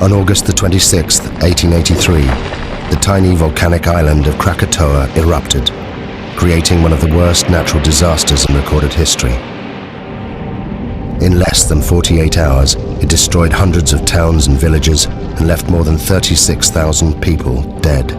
On August the 26th, 1883, the tiny volcanic island of Krakatoa erupted, creating one of the worst natural disasters in recorded history. In less than 48 hours, it destroyed hundreds of towns and villages and left more than 36,000 people dead.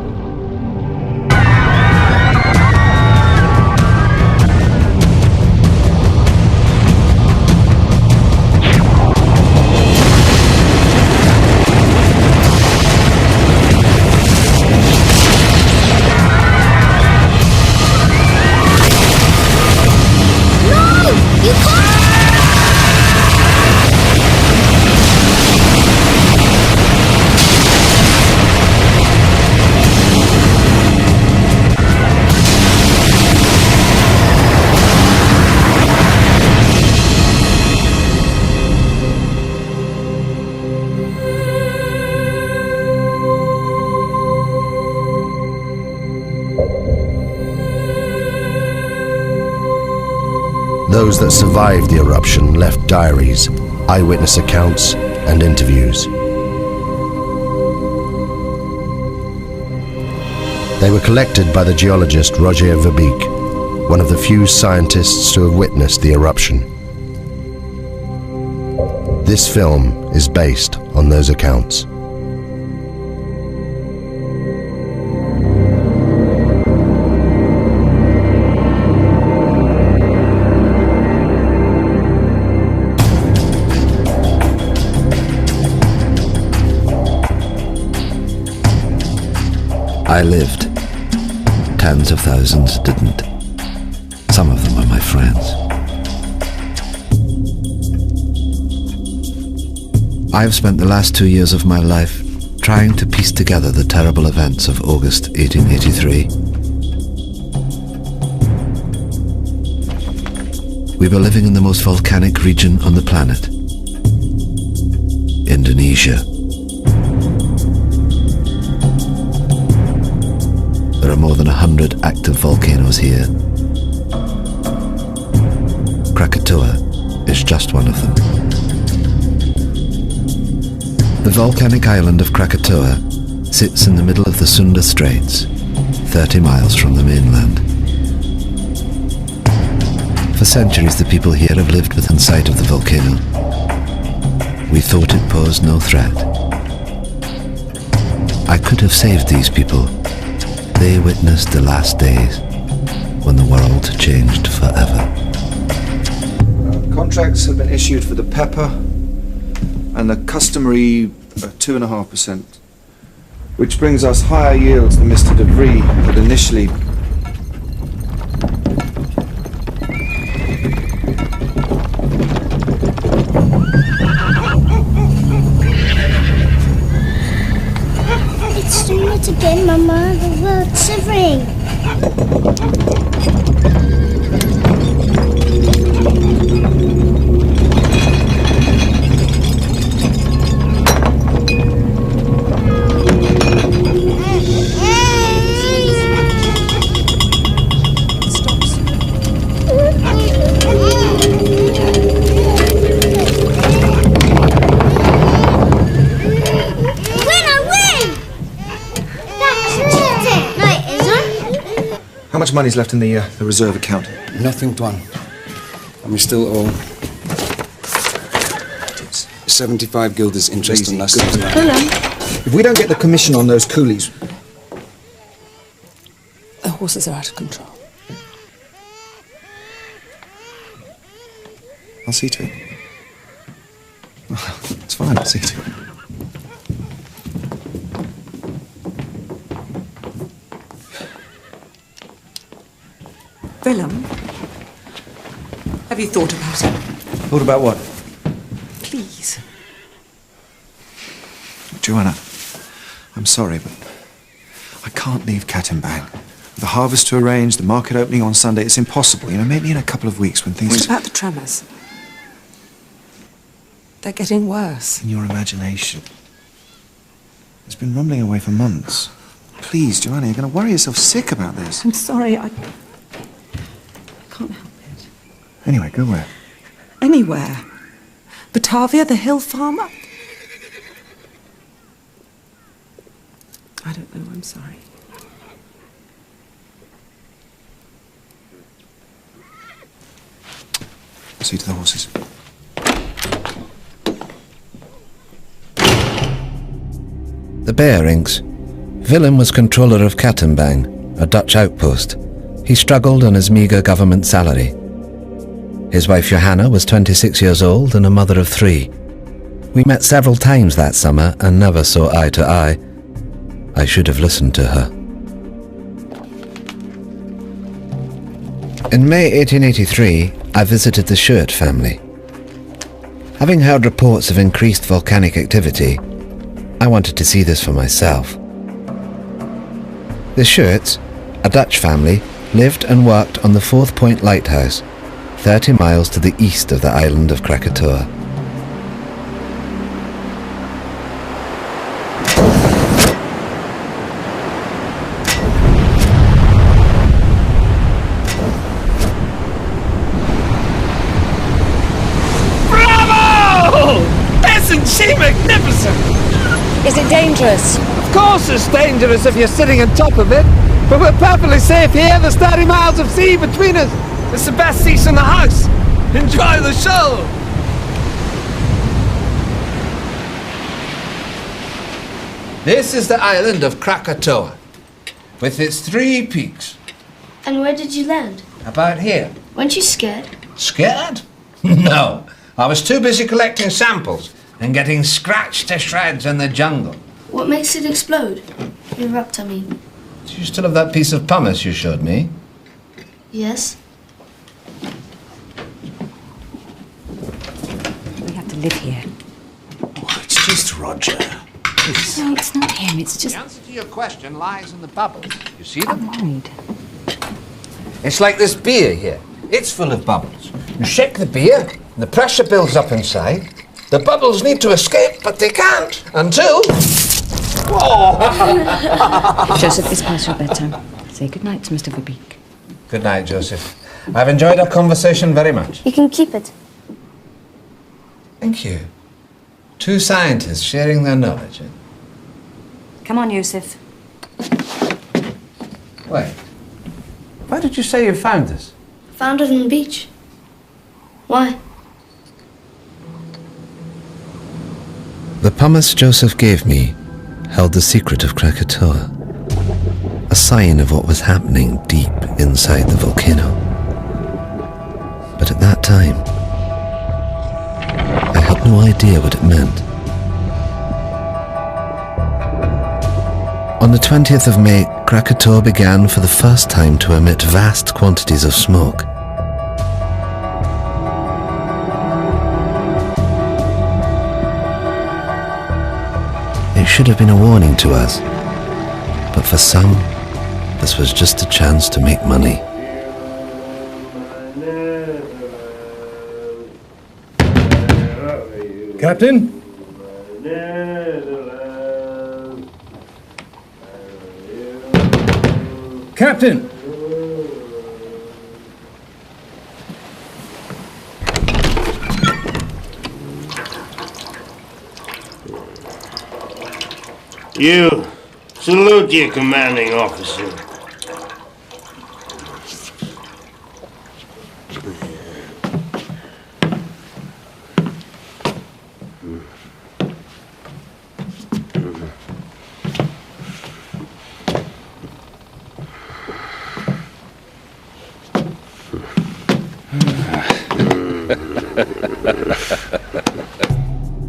Those that survived the eruption left diaries, eyewitness accounts, and interviews. They were collected by the geologist Roger Verbeek, one of the few scientists to have witnessed the eruption. This film is based on those accounts. I lived. Tens of thousands didn't. Some of them were my friends. I have spent the last 2 years of my life trying to piece together the terrible events of August 1883. We were living in the most volcanic region on the planet, Indonesia. There are more than 100 active volcanoes here. Krakatoa is just one of them. The volcanic island of Krakatoa sits in the middle of the Sunda Straits, 30 miles from the mainland. For centuries, the people here have lived within sight of the volcano. We thought it posed no threat. I could have saved these people. They witnessed the last days when the world changed forever. Contracts have been issued for the pepper and the customary 2.5%, which brings us higher yields than Mr. De Vries had initially. It's doing it again, Mama. The world's shivering. How much money's left in the reserve account? Nothing, Tuan. And we still owe 75 guilders interest on last year's land. If we don't get the commission on those coolies... The horses are out of control. I'll see to it. It's fine, I'll see to it. Willem, have you thought about it? Thought about what? Please. Joanna, I'm sorry, but I can't leave Katimbang. The harvest to arrange, the market opening on Sunday, it's impossible. You know, maybe in a couple of weeks when things... What about the tremors? They're getting worse. In your imagination. It's been rumbling away for months. Please, Joanna, you're going to worry yourself sick about this. I'm sorry, I can't help it. Anyway, go where? Anywhere. Batavia, the hill farm. I don't know, I'm sorry. See to the horses. The Bearings. Willem was controller of Kattenbang, a Dutch outpost. He struggled on his meagre government salary. His wife Johanna was 26 years old and a mother of 3. We met several times that summer and never saw eye to eye. I should have listened to her. In May 1883, I visited the Schuert family. Having heard reports of increased volcanic activity, I wanted to see this for myself. The Schuerts, a Dutch family, lived and worked on the 4th Point Lighthouse, 30 miles to the east of the island of Krakatoa. Magnificent! Is it dangerous? Of course it's dangerous if you're sitting on top of it, but we're perfectly safe here. There's 30 miles of sea between us. It's the best seats in the house. Enjoy the show! This is the island of Krakatoa, with its 3 peaks. And where did you land? About here. Weren't you scared? Scared? No. I was too busy collecting samples and getting scratched to shreds in the jungle. What makes it explode? Erupt, I mean. Do you still have that piece of pumice you showed me? Yes. We have to live here. Oh, it's just Roger. No, it's not him, it's just... The answer to your question lies in the bubbles. You see I'm them? worried. It's like this beer here. It's full of bubbles. You shake the beer, and the pressure builds up inside. The bubbles need to escape, but they can't until... Whoa! Joseph, it's past your bedtime. Say goodnight to Mr. Verbeek. Good night, Joseph. I've enjoyed our conversation very much. You can keep it. Thank you. 2 scientists sharing their knowledge. Come on, Joseph. Wait. Why did you say you found this? Found it on the beach. Why? The pumice Joseph gave me held the secret of Krakatoa, a sign of what was happening deep inside the volcano. But at that time, I had no idea what it meant. On the 20th of May, Krakatoa began for the first time to emit vast quantities of smoke. It should have been a warning to us, but for some, this was just a chance to make money. Captain? Captain! You salute your commanding officer.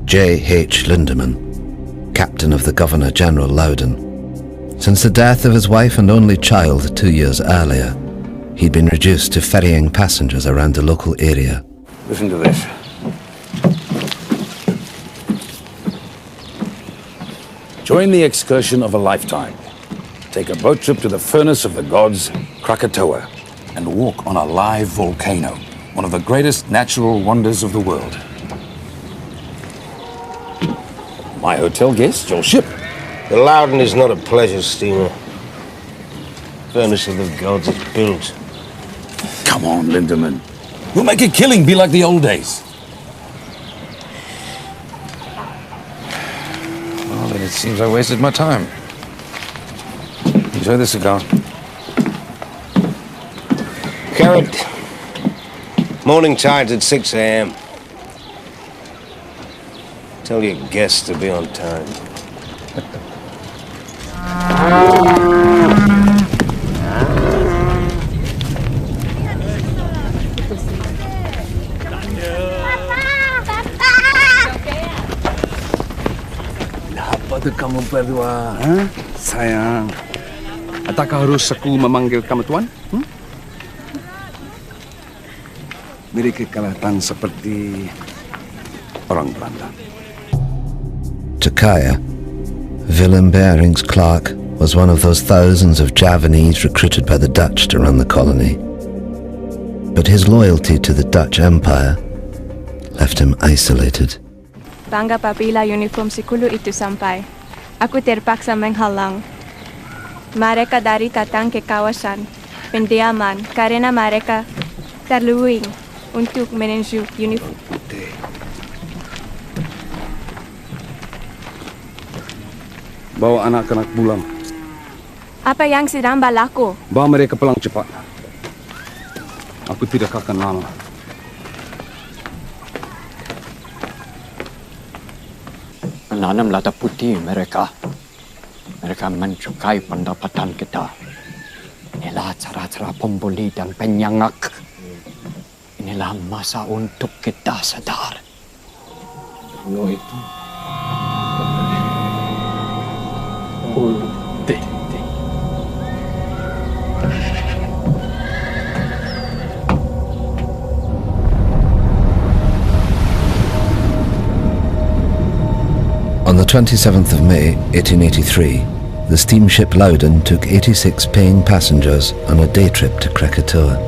J.H. Lindemann, captain of the Governor-General Loudon. Since the death of his wife and only child 2 years earlier, he'd been reduced to ferrying passengers around the local area. Listen to this. Join the excursion of a lifetime. Take a boat trip to the furnace of the gods, Krakatoa, and walk on a live volcano, one of the greatest natural wonders of the world. My hotel guest, your ship. The Loudon is not a pleasure steamer. Furnace of the gods is built. Come on, Lindemann. We'll make a killing be like the old days. Well, then it seems I wasted my time. Enjoy the cigar. Carrot. Morning tide's at 6 a.m. Tell your guests to be on time. Apa kamu berdua? Sayang, adakah harus aku memanggil kamu tuan? Mereka kelihatan seperti orang Belanda. To Kaya, Willem Barings Clark was one of those thousands of Javanese recruited by the Dutch to run the colony. But his loyalty to the Dutch Empire left him isolated. Bangga apabila uniform sikulu itu sampai. Aku terpaksa menghalang mereka dari datang ke kawasan pendiaman karena mereka terluing untuk menuju uniform. Bawa anak-anak pulang. Apa yang sedang berlaku? Bawa mereka pulang cepat. Aku tidak akan lama. Menanam lada putih mereka. Mereka mencukai pendapatan kita. Inilah cara-cara pembuli dan penyangak. Inilah masa untuk kita sadar. Lo itu. On the 27th of May, 1883, the steamship Loudon took 86 paying passengers on a day trip to Krakatoa.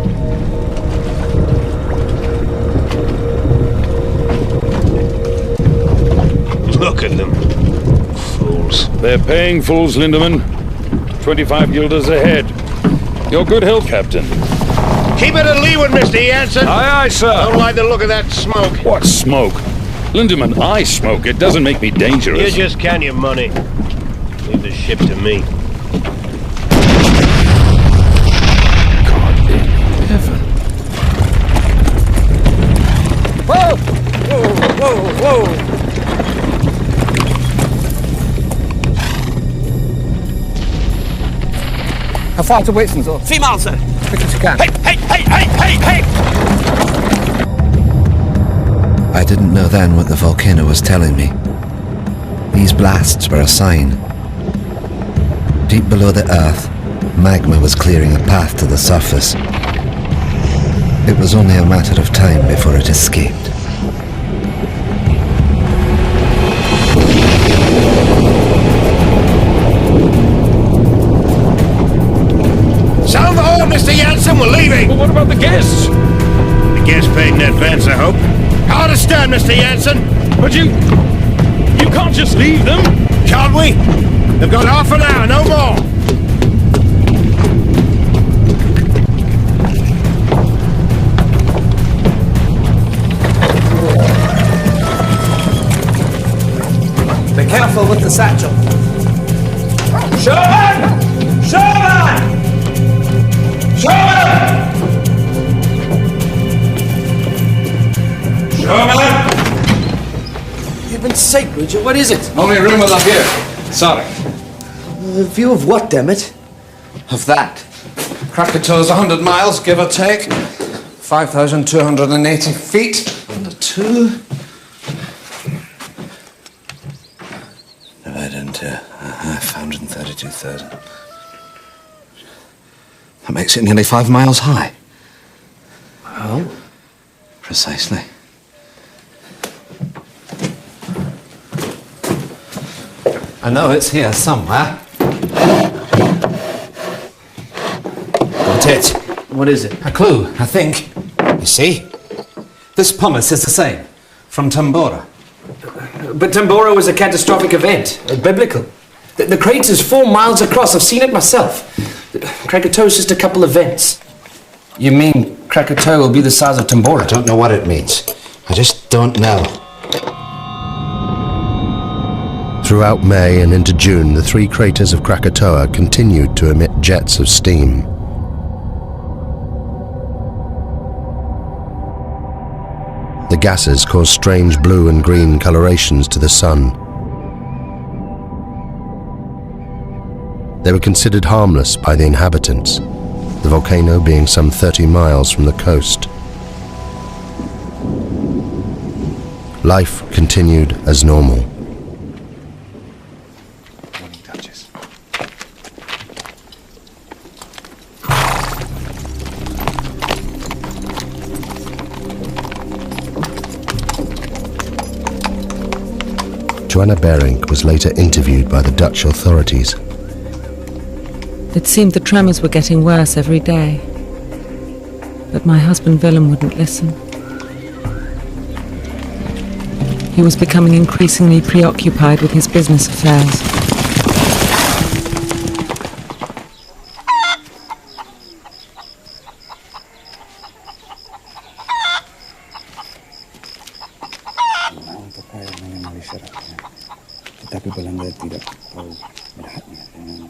Look at them. Fools. They're paying fools, Lindemann. 25 guilders ahead. Your good health, Captain. Keep it at leeward, Mr. Jansen. Aye, aye, sir. Don't like the look of that smoke. What smoke? Lindemann, I smoke. It doesn't make me dangerous. You just count your money. Leave the ship to me. God in heaven. Whoa! Whoa! How far to Whitson, sir? 3 miles, sir. Quick as you can. Hey! I didn't know then what the volcano was telling me. These blasts were a sign. Deep below the earth, magma was clearing a path to the surface. It was only a matter of time before it escaped. Sound the horn, Mr. Jansen. We're leaving. But what about the guests? The guests paid in advance, I hope. Hard to stand, Mr. Jansen. But you can't just leave them. Can't we? They've got half an hour, no more. Be careful with the satchel. Sherman! Heaven's sake, Richard, what is it? Only room up here. Sorry. View of what, damn it? Of that. Krakatoa's 100 miles, give or take. 5,280 feet. On the two. Divided into 532,000. That makes it nearly 5 miles high. Well? Precisely. I know it's here somewhere. Got it. What is it? A clue, I think. You see? This pumice is the same. From Tambora. But Tambora was a catastrophic event, biblical. The crater's 4 miles across. I've seen it myself. Krakatoa's just a couple of vents. You mean Krakatoa will be the size of Tambora? I don't know what it means. I just don't know. Throughout May and into June, the three craters of Krakatoa continued to emit jets of steam. The gases caused strange blue and green colorations to the sun. They were considered harmless by the inhabitants, the volcano being some 30 miles from the coast. Life continued as normal. Joanna Berink was later interviewed by the Dutch authorities. It seemed the tremors were getting worse every day. But my husband Willem wouldn't listen. He was becoming increasingly preoccupied with his business affairs. Tetapi Belanda tidak tahu melihatnya dengan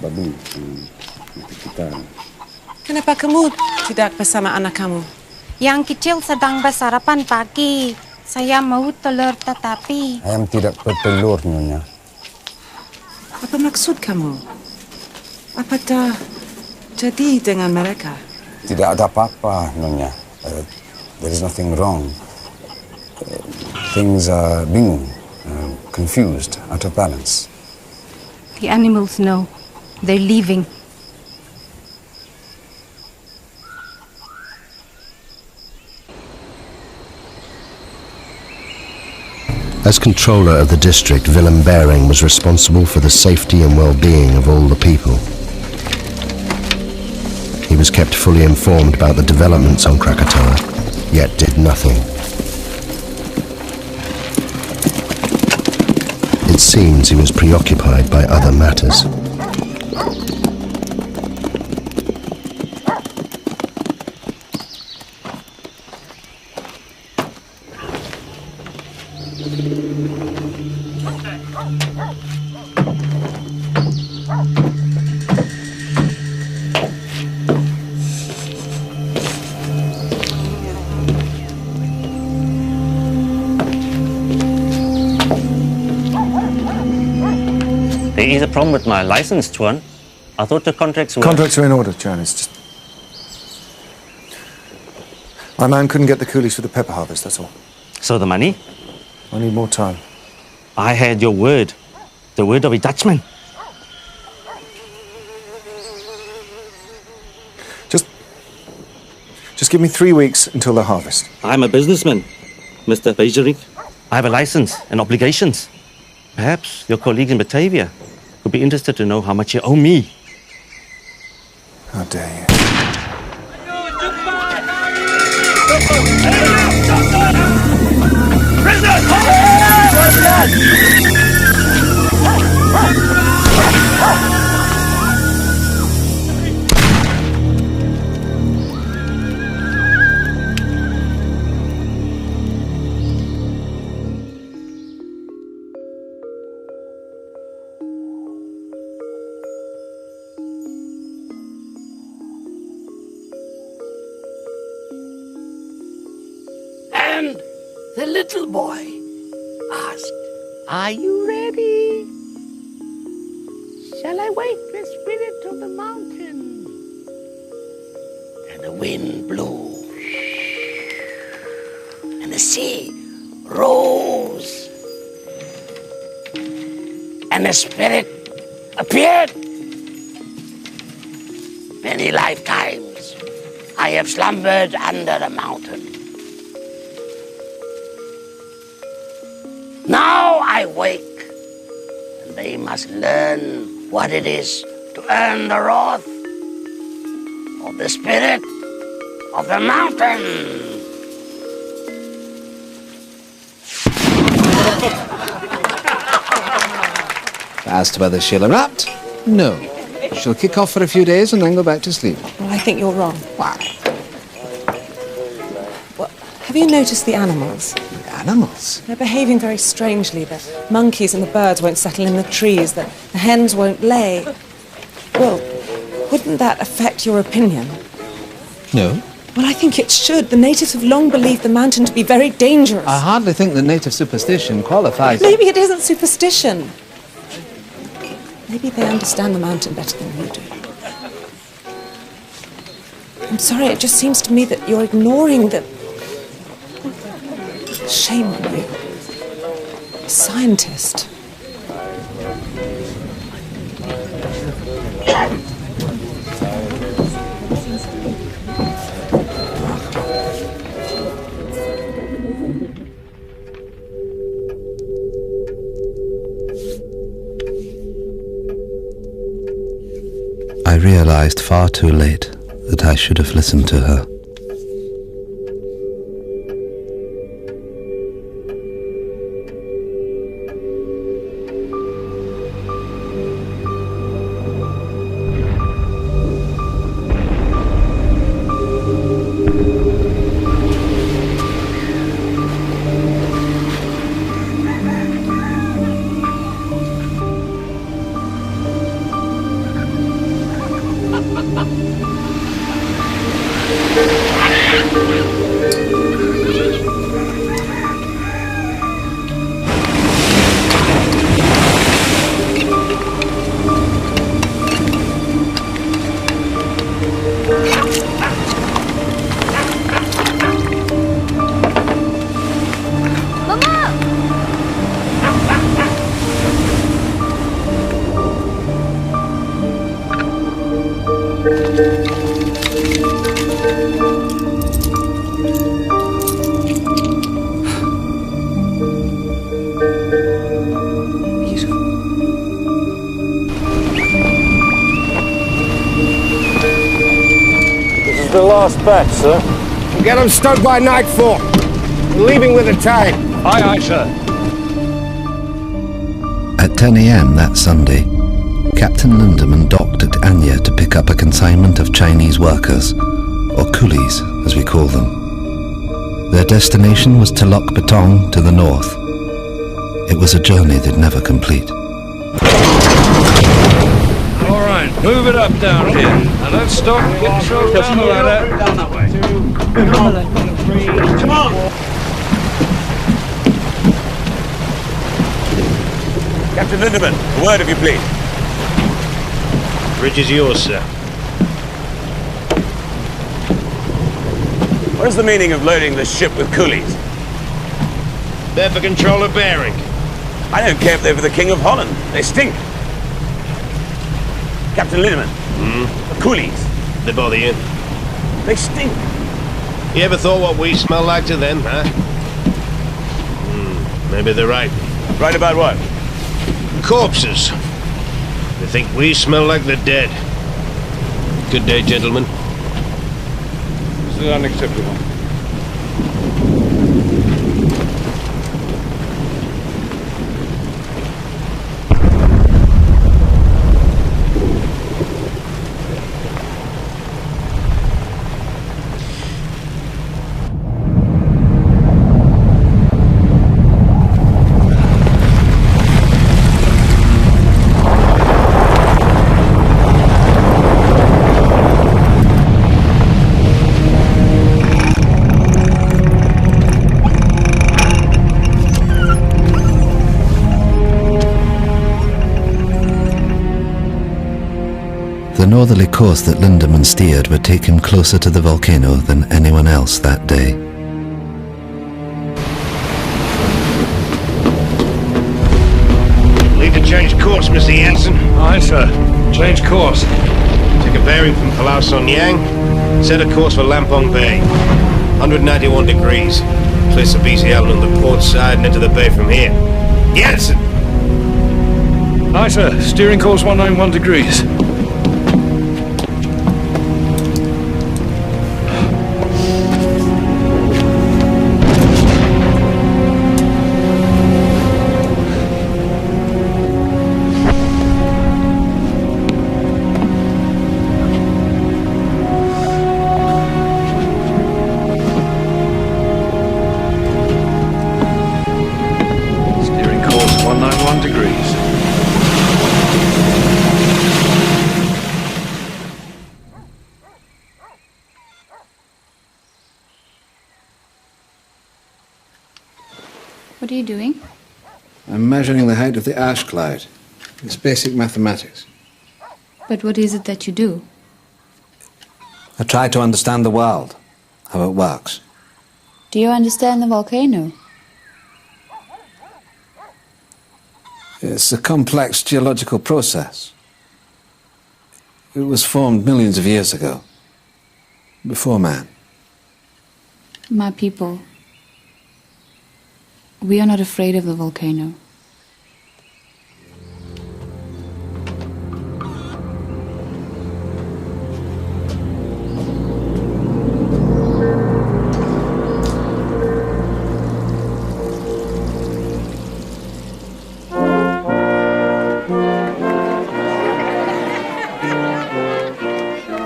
babu kita. Kenapa kamu tidak bersama anak kamu? Yang kecil sedang bersarapan pagi. Saya mau telur tetapi... Ayam tidak bertelur, Nyonya. Apa maksud kamu? Apa dah jadi dengan mereka? Tidak ada apa-apa, Nyonya. There is nothing wrong. Things are bingung, confused, out of balance. The animals know. They're leaving. As controller of the district, Willem Bering was responsible for the safety and well-being of all the people. He was kept fully informed about the developments on Krakatoa, yet did nothing. It seems he was preoccupied by other matters. There is a problem with my license, Tuan. I thought the contracts were... Contracts are in order, John. It's just... My man couldn't get the coolies for the pepper harvest, that's all. So the money? I need more time. I had your word. The word of a Dutchman. Just give me 3 weeks until the harvest. I'm a businessman, Mr. Beijering. I have a license and obligations. Perhaps your colleagues in Batavia would be interested to know how much you owe me. How dare you? And the little boy asked, "Are you ready? Shall I wake the spirit of the mountain?" And the wind blew, and the sea rose, and the spirit appeared. Many lifetimes I have slumbered under the mountain. Now I wake, and they must learn what it is to earn the wrath of the spirit of the mountain. As to whether she'll erupt, no. She'll kick off for a few days and then go back to sleep. Well, I think you're wrong. Why? Well, have you noticed the animals? animals. They're behaving very strangely. The monkeys and the birds won't settle in the trees. The hens won't lay. Well, wouldn't that affect your opinion? No. Well, I think it should. The natives have long believed the mountain to be very dangerous. I hardly think that native superstition qualifies. Maybe it isn't superstition. Maybe they understand the mountain better than you do. I'm sorry, it just seems to me that you're ignoring the... Shame on you. A scientist. I realized far too late that I should have listened to her. The last batch, sir. Get them stowed by nightfall. We're leaving with the tide. Aye, aye, sir. At 10 a.m. that Sunday, Captain Lindemann docked at Anya to pick up a consignment of Chinese workers, or coolies as we call them. Their destination was Telok Betong to the north. It was a journey they'd never complete. All right, move it up down here. Now don't stop. Get yourself down the ladder. Down that way. Come on! Captain Lindemann, a word if you please. Bridge is yours, sir. What is the meaning of loading this ship with coolies? They're for control of bearing. I don't care if they're for the King of Holland. They stink. Captain Lindemann, the coolies. They bother you? They stink. You ever thought what we smell like to them, huh? Maybe they're right. Right about what? Corpses. They think we smell like the dead. Good day, gentlemen. This is unacceptable. The northerly course that Lindemann steered would take him closer to the volcano than anyone else that day. Need to change course, Mr. Jensen. Aye, sir. Change course. Take a bearing from Palau Son Yang. Set a course for Lampong Bay. 191 degrees. Place the BC Island on the port side and into the bay from here. Jensen! Aye, sir. Steering course 191 degrees. What are you doing? I'm measuring the height of the ash cloud. It's basic mathematics. But what is it that you do? I try to understand the world, how it works. Do you understand the volcano? It's a complex geological process. It was formed millions of years ago, before man. My people, we are not afraid of the volcano.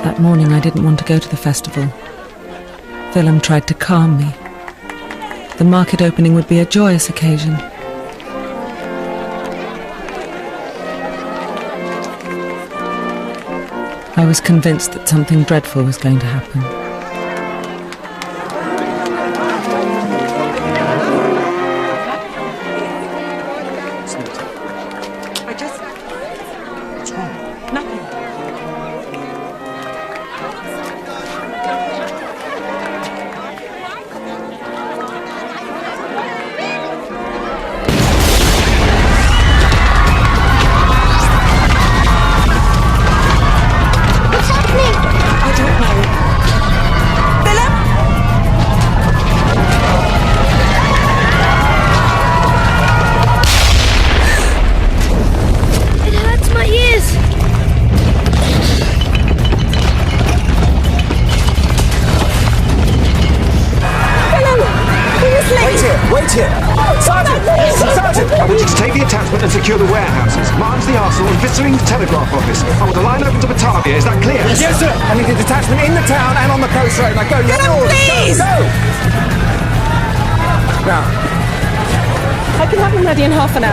That morning I didn't want to go to the festival. Willem tried to calm me. The market opening would be a joyous occasion. I was convinced that something dreadful was going to happen.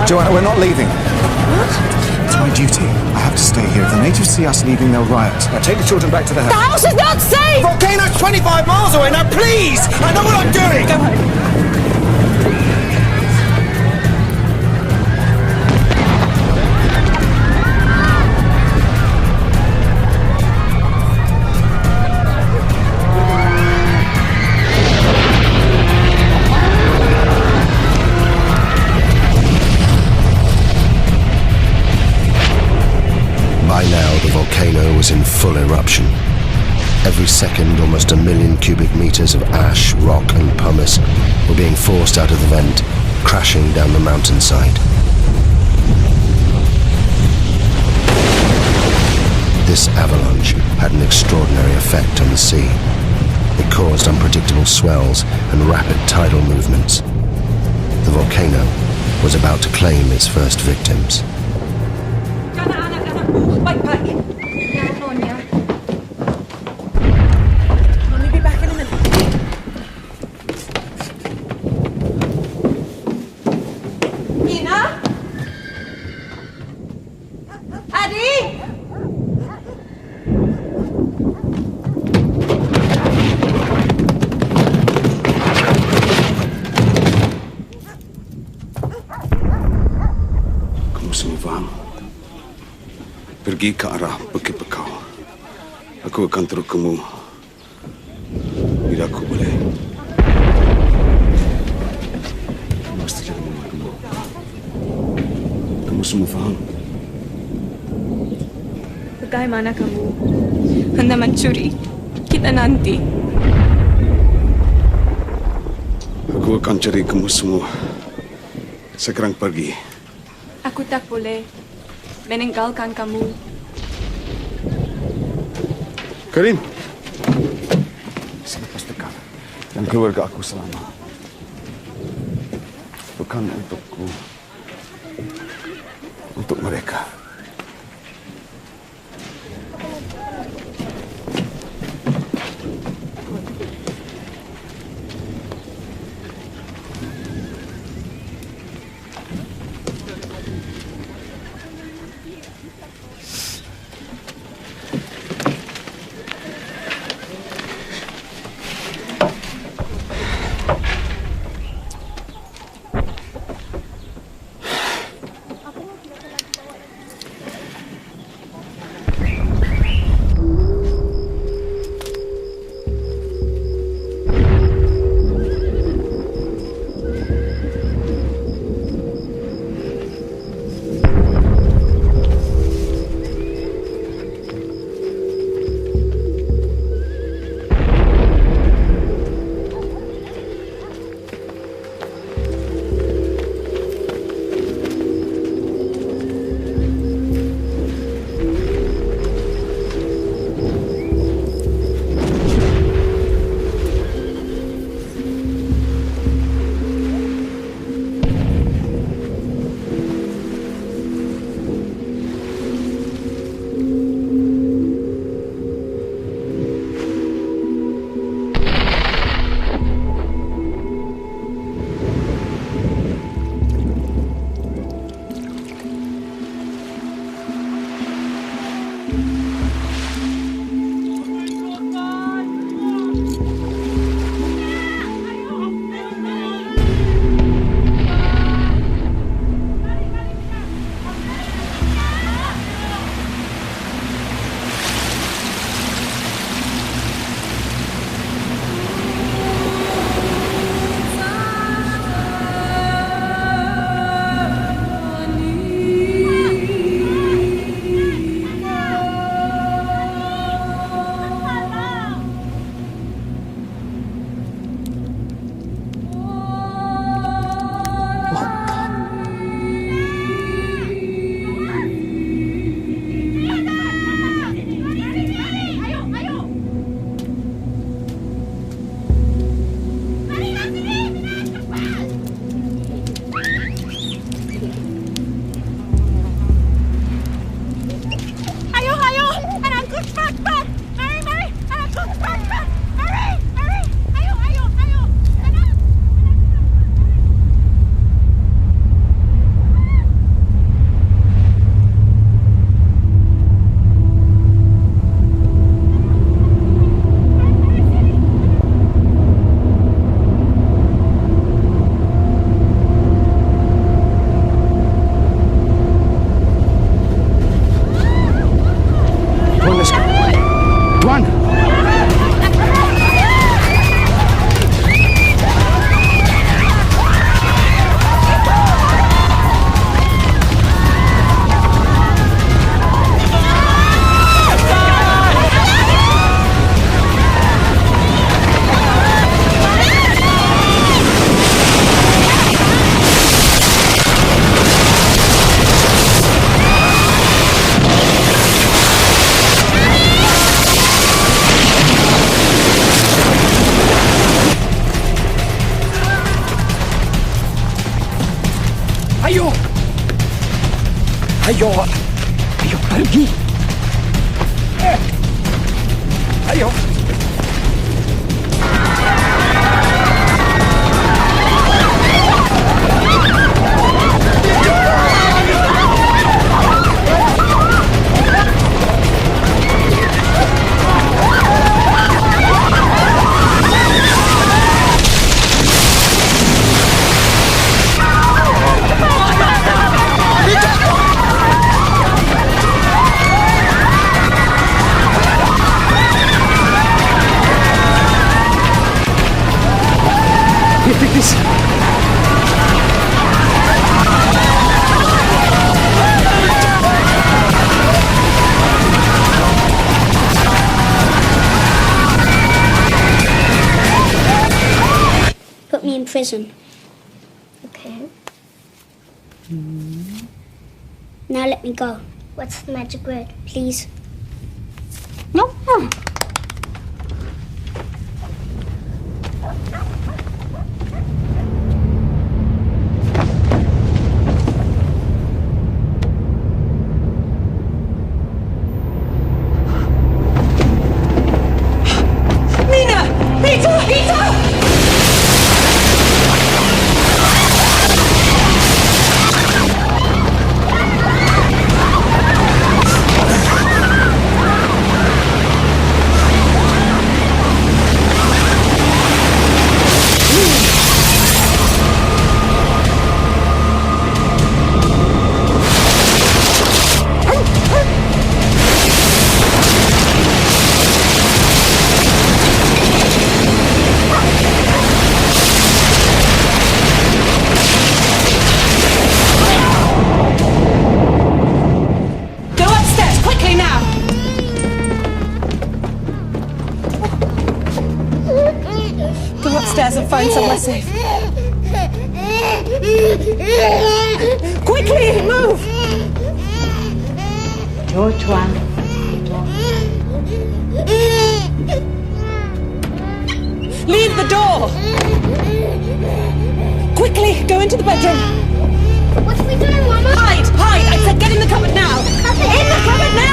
Joanna, we're not leaving. What? It's my duty. I have to stay here. If the natives see us leaving, they'll riot. Now take the children back to the house. The house is not safe! The volcano's 25 miles away. Now please! I know what I'm doing! Go home. By now, the volcano was in full eruption. Every second, almost 1 million cubic meters of ash, rock and pumice were being forced out of the vent, crashing down the mountainside. This avalanche had an extraordinary effect on the sea. It caused unpredictable swells and rapid tidal movements. The volcano was about to claim its first victims. Baik. Mommy be back in a minute. Ina? Adi? Kamu semua faham? Pergi ke arah Bukit Bekau. Aku akan terus kamu bila aku boleh. Mesti jadi mama kamu. Kamu semua faham? Bagaimana kamu hendak mencuri kita nanti? Aku akan cari kamu semua. Sekarang pergi. Aku tak boleh meninggalkan kamu. Karim! Selepas dekat dan keluarga aku selama. Bukan untukku. Untuk mereka. Ayo pergi. Ayo. Please. Put me in prison. Okay. Now let me go. What's the magic word, please? No. And find somewhere safe. Quickly, move! Tuan. Leave the door! Quickly, go into the bedroom. What are we doing, Mama? Hide! I said get in the cupboard now! In the cupboard now!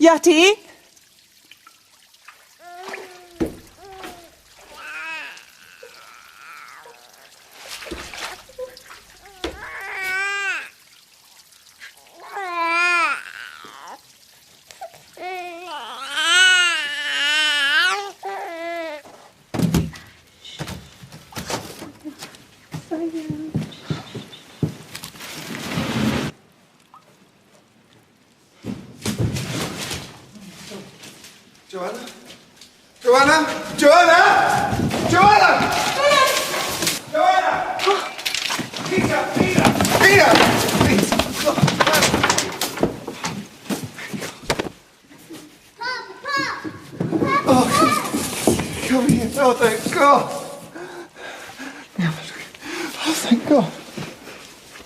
Yati? Oh, thank God. Oh, thank God.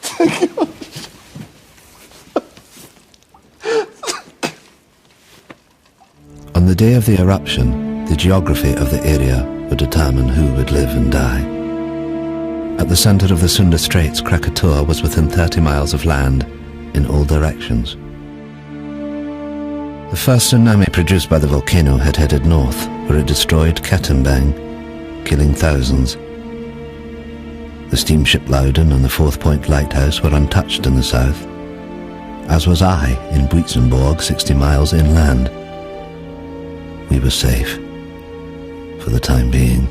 Thank God. day of the eruption, the geography of the area would determine who would live and die. At the centre of the Sunda Straits, Krakatoa was within 30 miles of land in all directions. The first tsunami produced by the volcano had headed north, where it destroyed Katimbang, killing thousands. The steamship Loudon and the Fourth Point Lighthouse were untouched in the south, as was I in Buitzenborg, 60 miles inland. We were safe, for the time being.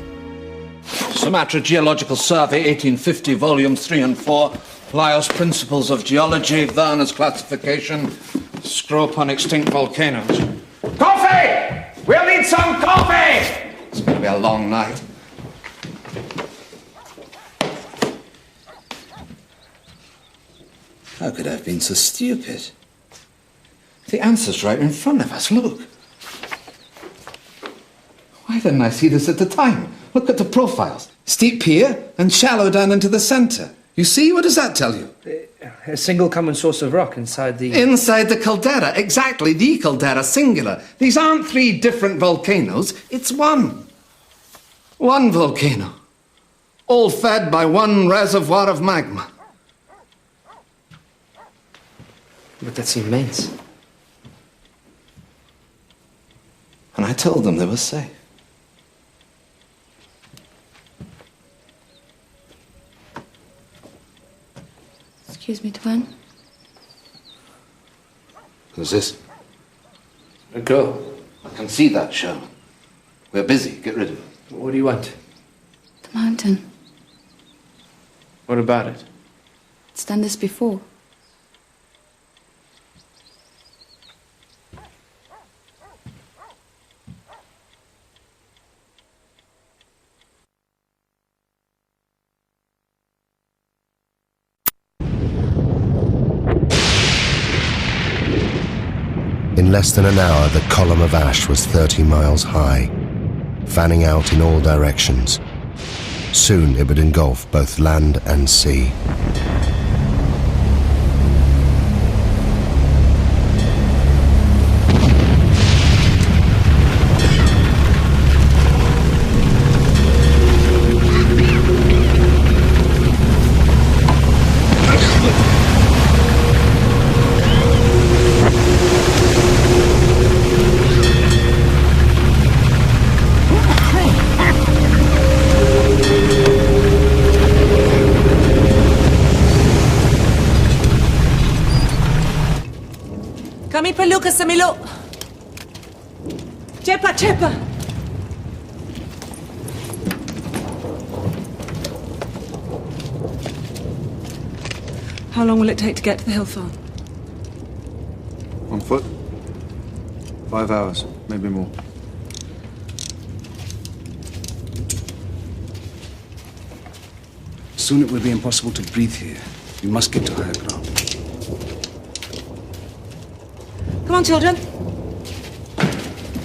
Sumatra Geological Survey, 1850, volumes 3 and 4. Laos Principles of Geology, Werner's Classification. Scroll upon extinct volcanoes. Coffee! We'll need some coffee! It's going to be a long night. How could I have been so stupid? The answer's right in front of us, look. Why didn't I see this at the time? Look at the profiles. Steep here and shallow down into the centre. You see? What does that tell you? A single common source of rock inside the... Inside the caldera, exactly, the caldera, singular. These aren't 3 different volcanoes, it's one. One volcano. All fed by one reservoir of magma. But that's immense. And I told them they were safe. Excuse me, Tuan. Who's this? A girl. I can see that, Sherman. We're busy. Get rid of it. What do you want? The mountain. What about it? It's done this before. In less than an hour, the column of ash was 30 miles high, fanning out in all directions. Soon it would engulf both land and sea. Kami perlu ke Semiluk. Cepat, cepat. How long will it take to get to the hill farm? On foot? 5 hours, maybe more. Soon it will be impossible to breathe here. We must get to higher ground. Come on, children.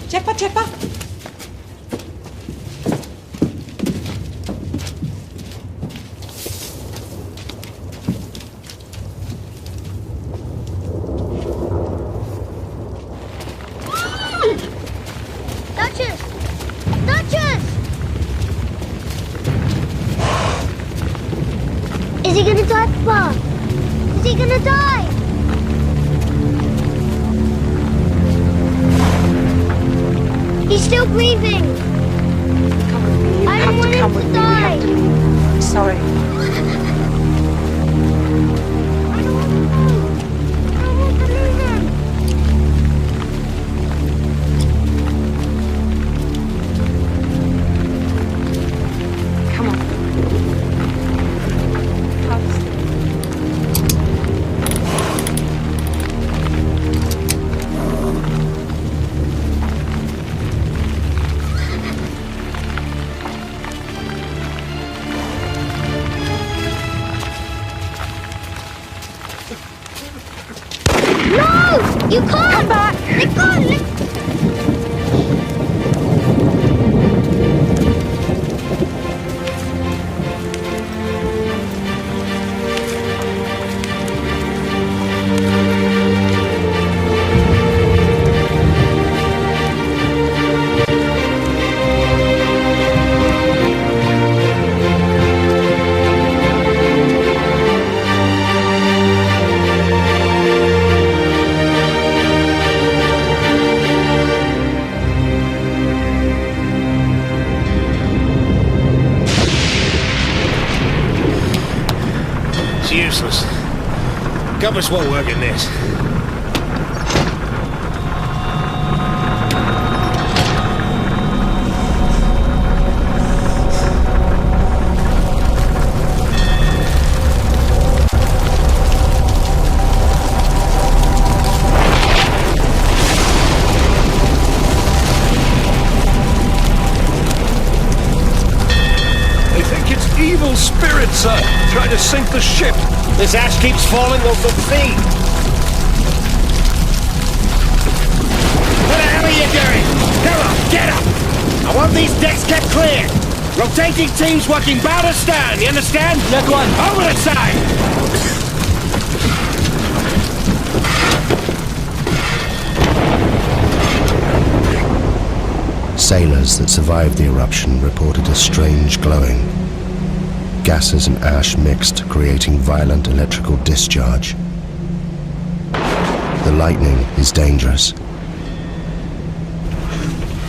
Cepat, cepat. Duchess! Duchess! Is he gonna die, Papa? Is he gonna die? He's still breathing. Come with me. You I have don't to want come him with to me. die. I'm sorry. Come on. No! You can't! Come back! Let go! useless. Compass won't work in this. Evil spirits, sir, trying to sink the ship. This ash keeps falling off the sea. What the hell are you doing? Come on, get up! I want these decks kept clear. Rotating teams working bow to stern, you understand? Left one. Over the side! Sailors that survived the eruption reported a strange glowing. Gases and ash mixed, creating violent electrical discharge. The lightning is dangerous,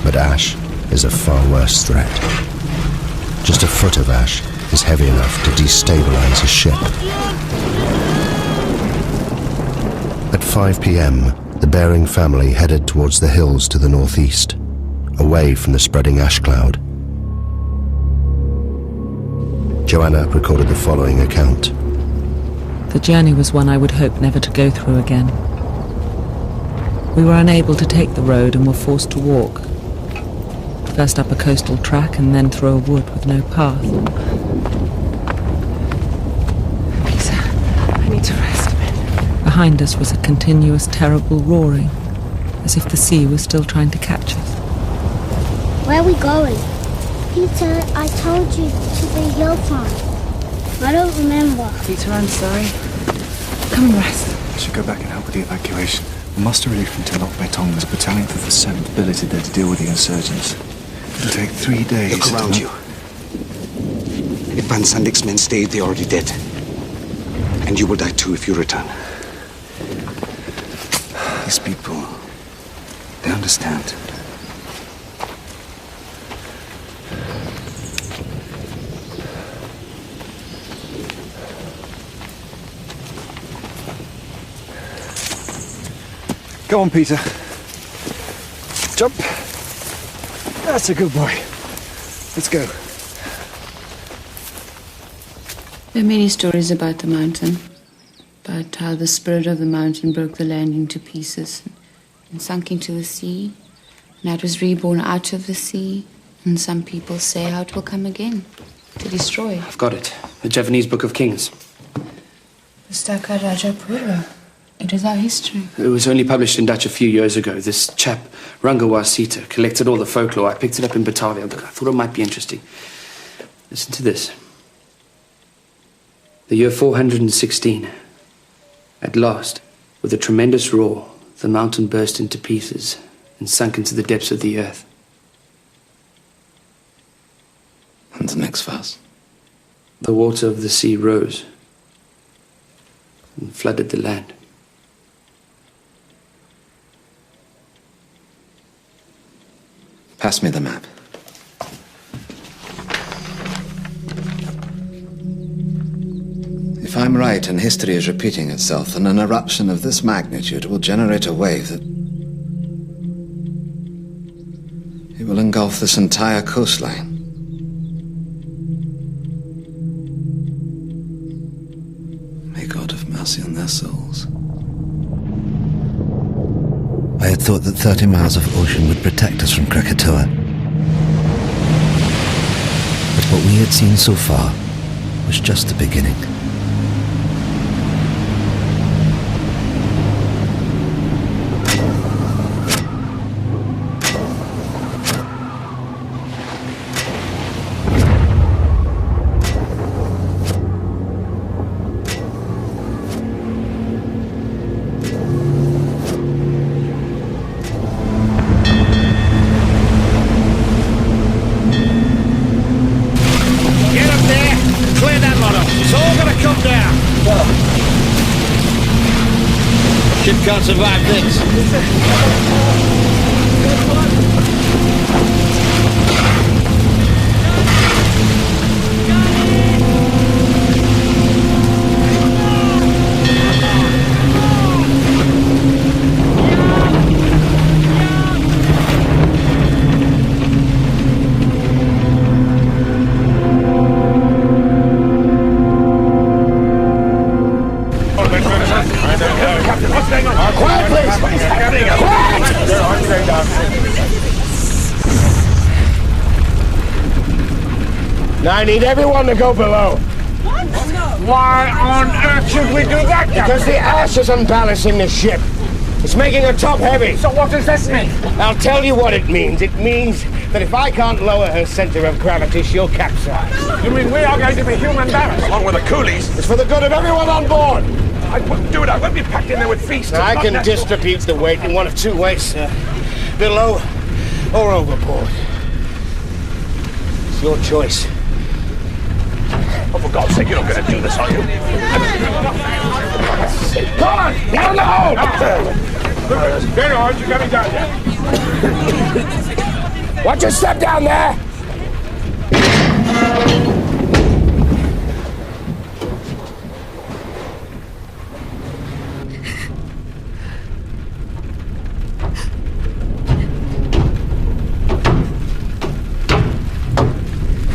but ash is a far worse threat. Just a foot of ash is heavy enough to destabilize a ship. At 5 p.m., the Bering family headed towards the hills to the northeast, away from the spreading ash cloud. Joanna recorded the following account. The journey was one I would hope never to go through again. We were unable to take the road and were forced to walk. First up a coastal track and then through a wood with no path. Lisa, I need to rest a bit. Behind us was a continuous, terrible roaring, as if the sea was still trying to catch us. Where are we going? Peter, I told you to the hill farm. I don't remember. Peter, I'm sorry. Come and rest. I should go back and help with the evacuation. The muster relief from Telok Betong was a battalion for the 7th billeted there to deal with the insurgents. It'll take 3 days. Look around you. If Van Sandik's men stay, they're already dead. And you will die too if you return. These people, they understand. Go on, Peter. Jump. That's a good boy. Let's go. There are many stories about the mountain, about how the spirit of the mountain broke the land into pieces and sunk into the sea, and how it was reborn out of the sea, and some people say how it will come again, to destroy. I've got it. The Javanese Book of Kings. Pustaka Rajapura. It is our history. It was only published in Dutch a few years ago. This chap, Rangawa Sita, collected all the folklore. I picked it up in Batavia. I thought it might be interesting. Listen to this. The year 416. At last, with a tremendous roar, the mountain burst into pieces and sunk into the depths of the earth. And the next verse. The water of the sea rose and flooded the land. Pass me the map. If I'm right and history is repeating itself, then an eruption of this magnitude will generate a wave that... it will engulf this entire coastline. May God have mercy on their souls. I had thought that 30 miles of ocean would protect us from Krakatoa. But what we had seen so far was just the beginning. Can't survive this. I need everyone to go below. What? Why on earth should we do that? Because the ash is unbalancing the ship. It's making her top heavy. So what does this mean? I'll tell you what it means. It means that if I can't lower her center of gravity, she'll capsize. You mean we are going to be human barrels? Along with the coolies. It's for the good of everyone on board. I wouldn't do it. I won't be packed in there with feasts. Now, I can distribute the weight in one of two ways, sir. Below or overboard. It's your choice. Oh, for God's sake, you're not going to do this, are you? Come on! Down the hole! Very hard. You got me down there. Watch your step down there!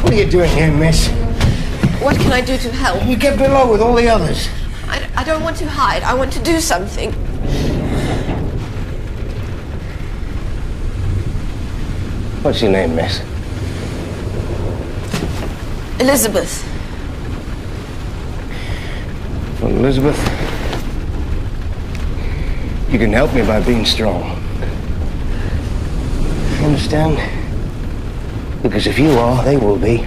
What are you doing here, miss? What can I do to help? You get below with all the others. I don't want to hide. I want to do something. What's your name, miss? Elizabeth. Well, Elizabeth, you can help me by being strong. You understand? Because if you are, they will be.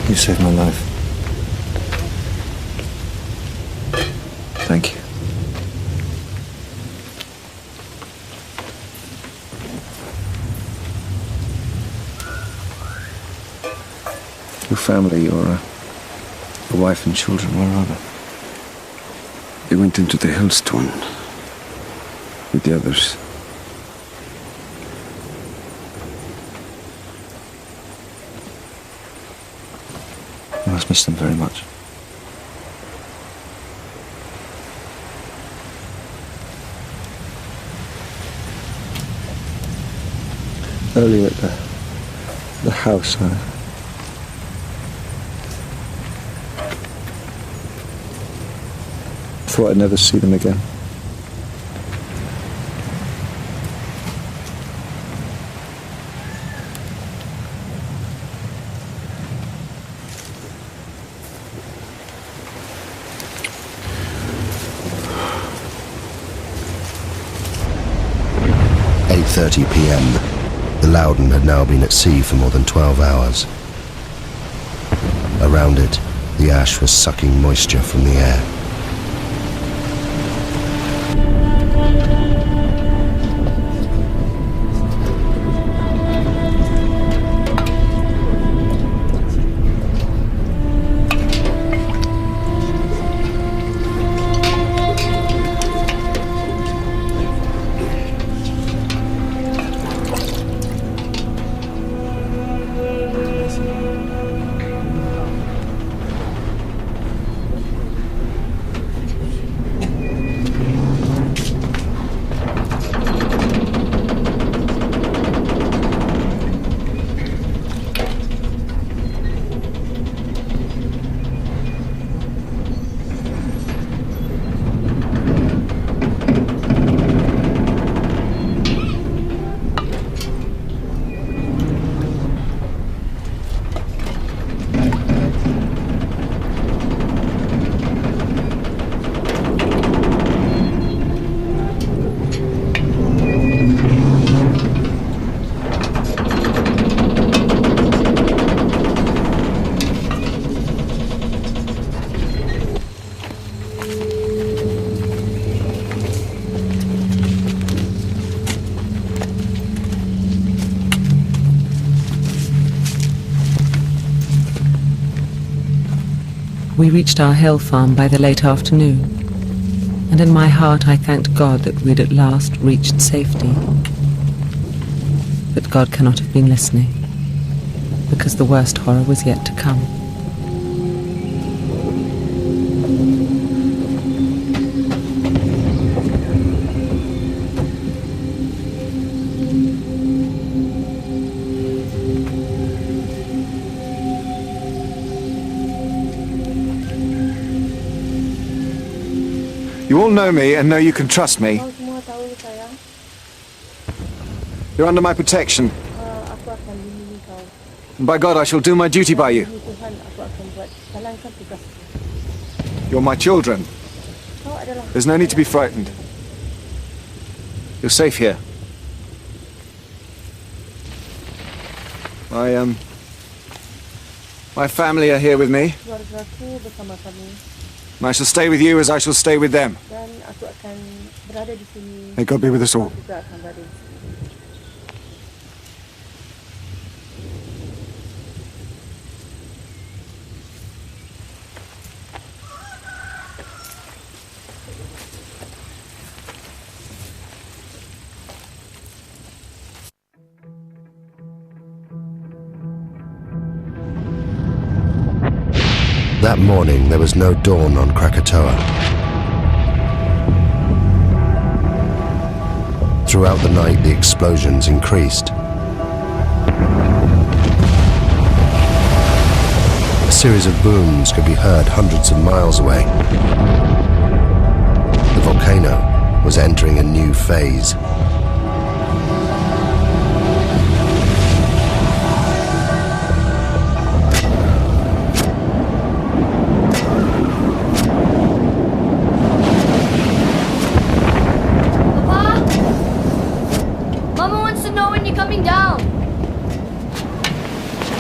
You saved my life. Thank you. Your family, your wife and children, where are they? They went into the hailstone with the others. You must miss them very much. Earlier at the house, I thought I'd never see them again. At 8:30 p.m. The Loudon had now been at sea for more than 12 hours. Around it, the ash was sucking moisture from the air. We reached our hill farm by the late afternoon, and in my heart I thanked God that we'd at last reached safety. But God cannot have been listening, because the worst horror was yet to come. You all know me and know you can trust me. You're under my protection. And by God, I shall do my duty by you. You're my children. There's no need to be frightened. You're safe here. My family are here with me. And I shall stay with you as I shall stay with them. May God be with us all. That morning, there was no dawn on Krakatoa. Throughout the night, the explosions increased. A series of booms could be heard hundreds of miles away. The volcano was entering a new phase.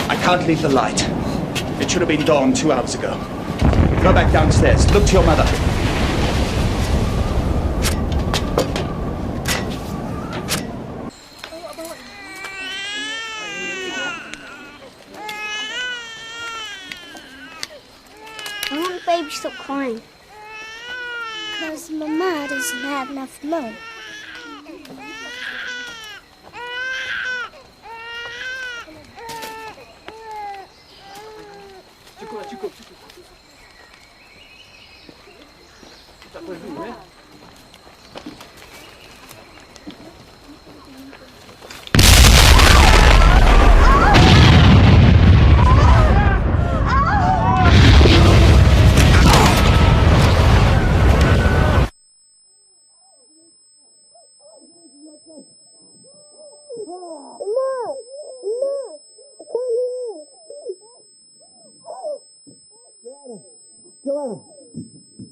I can't leave the light. It should have been dawn 2 hours ago. Go back downstairs. Look to your mother. I want baby to stop crying. Because Mama doesn't have enough milk. Joanna,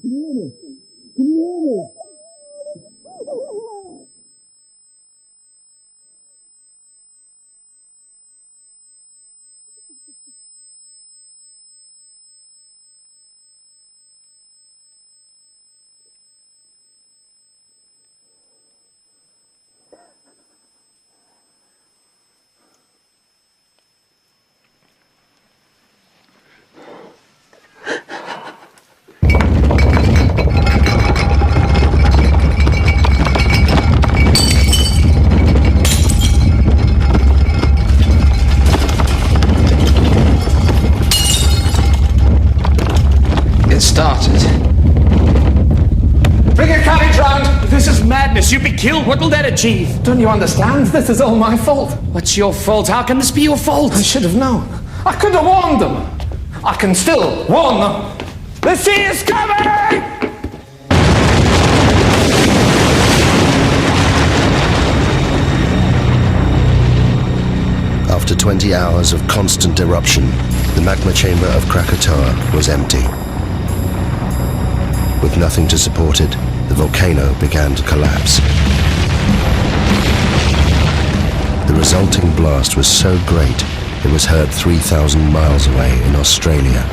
can you hear me? Can you hear me? You'd be killed. What will that achieve? Don't you understand? This is all my fault. What's your fault? How can this be your fault? I should have known. I could have warned them. I can still warn them. The sea is coming! After 20 hours of constant eruption, the magma chamber of Krakatoa was empty. With nothing to support it, the volcano began to collapse. The resulting blast was so great, it was heard 3,000 miles away in Australia,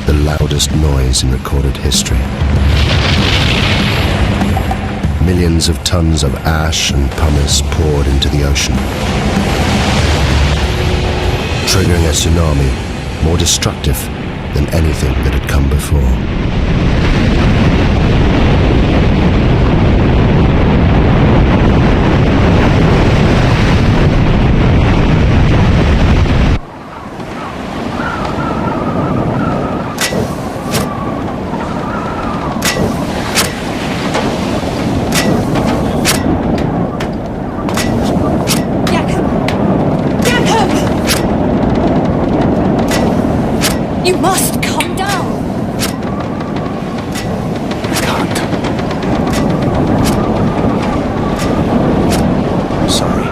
the loudest noise in recorded history. Millions of tons of ash and pumice poured into the ocean, triggering a tsunami more destructive than anything that had come before. You must calm down. I can't. I'm sorry.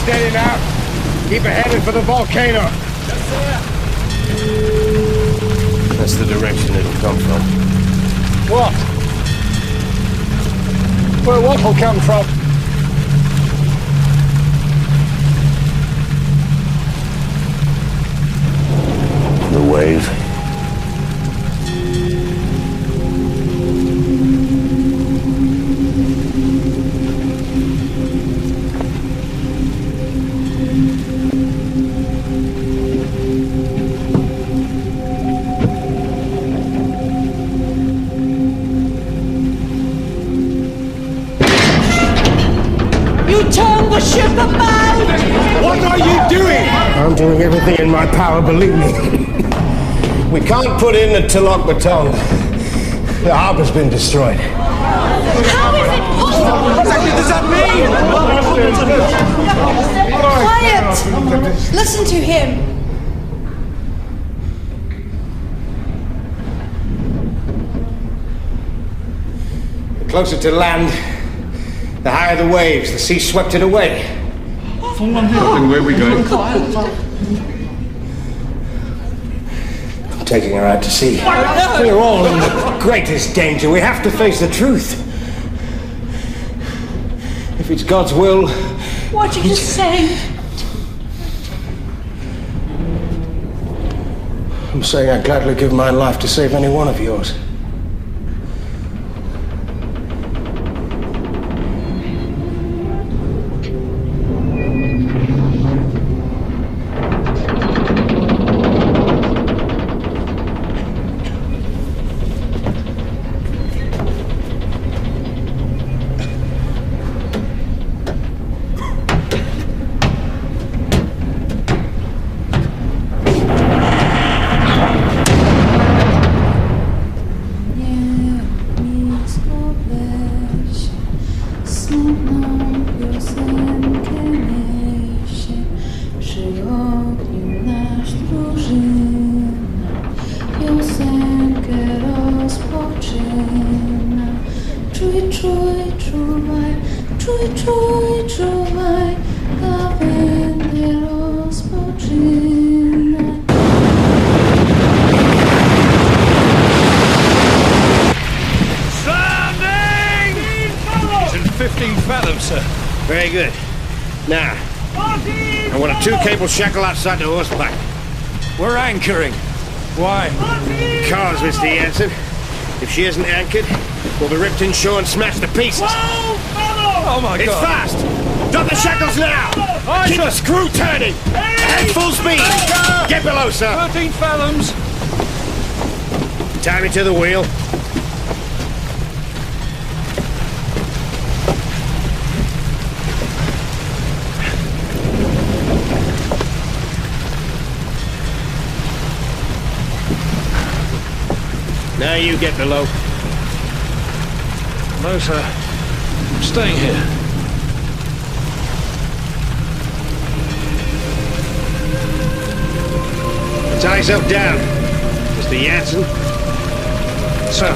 Steady now. Keep it headed for the volcano. That's the direction it'll come from. What? Where what will come from? The wave. Turn the ship about! What are you doing? I'm doing everything in my power, believe me. We can't put in the Tilok baton. The harbor's been destroyed. How is it possible? What exactly does that mean? Quiet! Listen to him. The closer to land, the higher the waves. The sea swept it away. Captain, where are we going? I'm taking her out to sea. We're all in the greatest danger. We have to face the truth. If it's God's will... What are you saying? I'm saying I'd gladly give my life to save any one of yours. Very good. Now, I want a two-cable shackle outside the horseback. We're anchoring. Why? Because, Mr. Jansen, if she isn't anchored, we'll be ripped inshore and smashed to pieces. Oh my God! It's fast! Drop the shackles now! Keep the screw turning! Head full speed! Get below, sir! 13 fathoms! Tie me to the wheel. Now you get below. No, sir. I'm staying here. Tie yourself down, Mr. Jansen. Sir.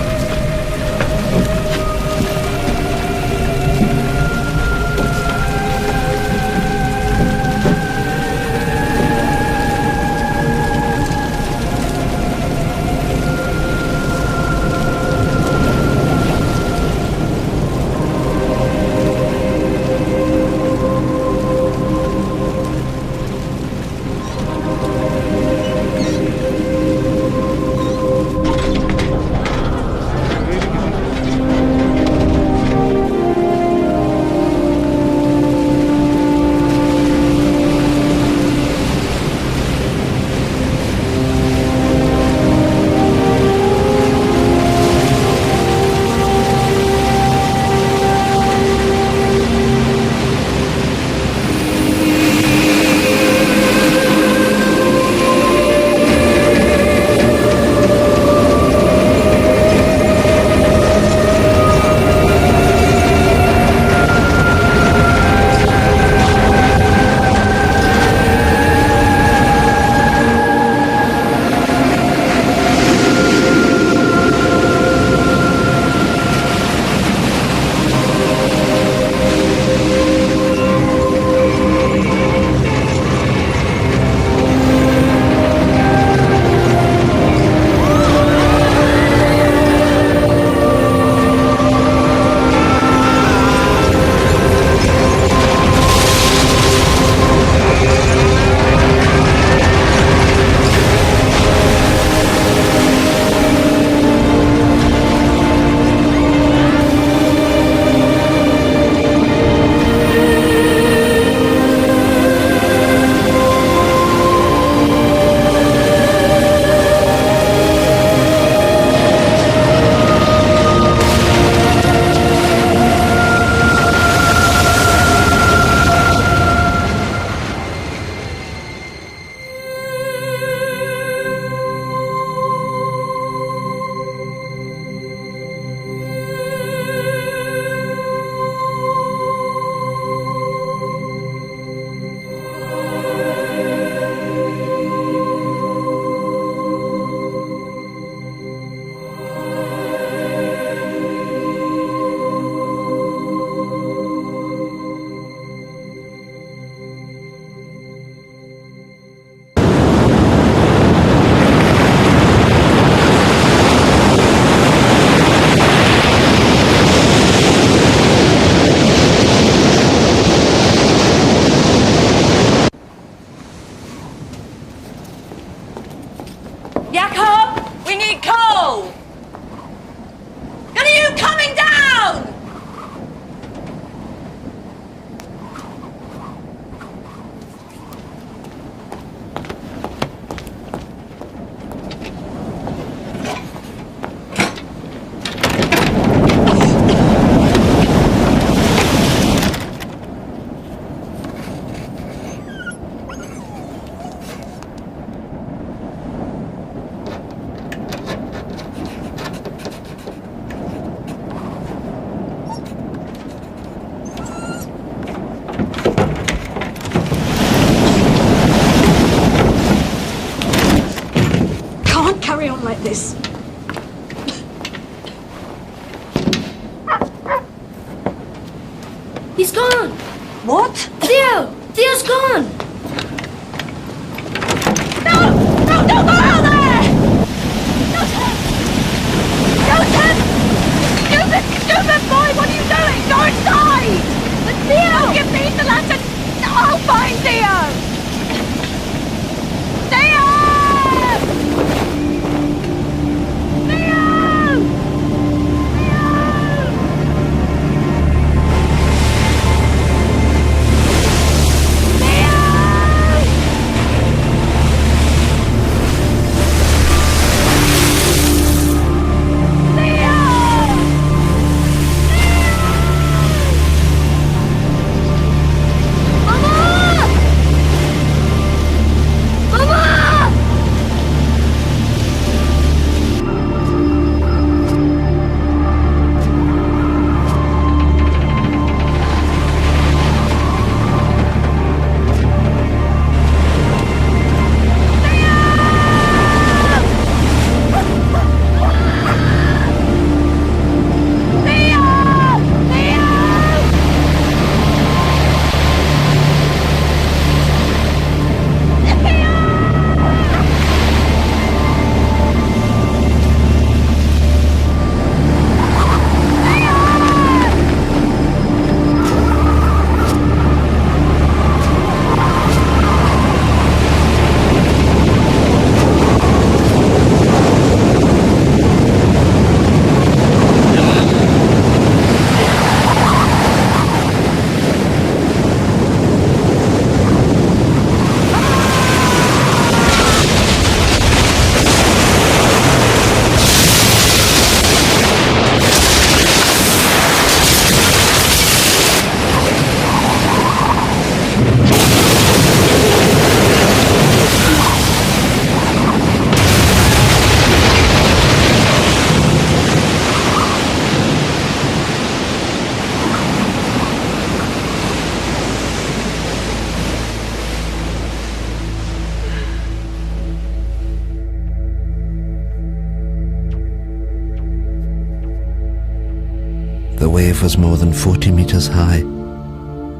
you coming down? Carry on like this. He's gone. What? Theo! Theo's gone. No! No, don't go out there! Joseph! Stupid boy, what are you doing? Go inside! But Theo! Give me the lantern! I'll find Theo! Theo! The wave was more than 40 meters high.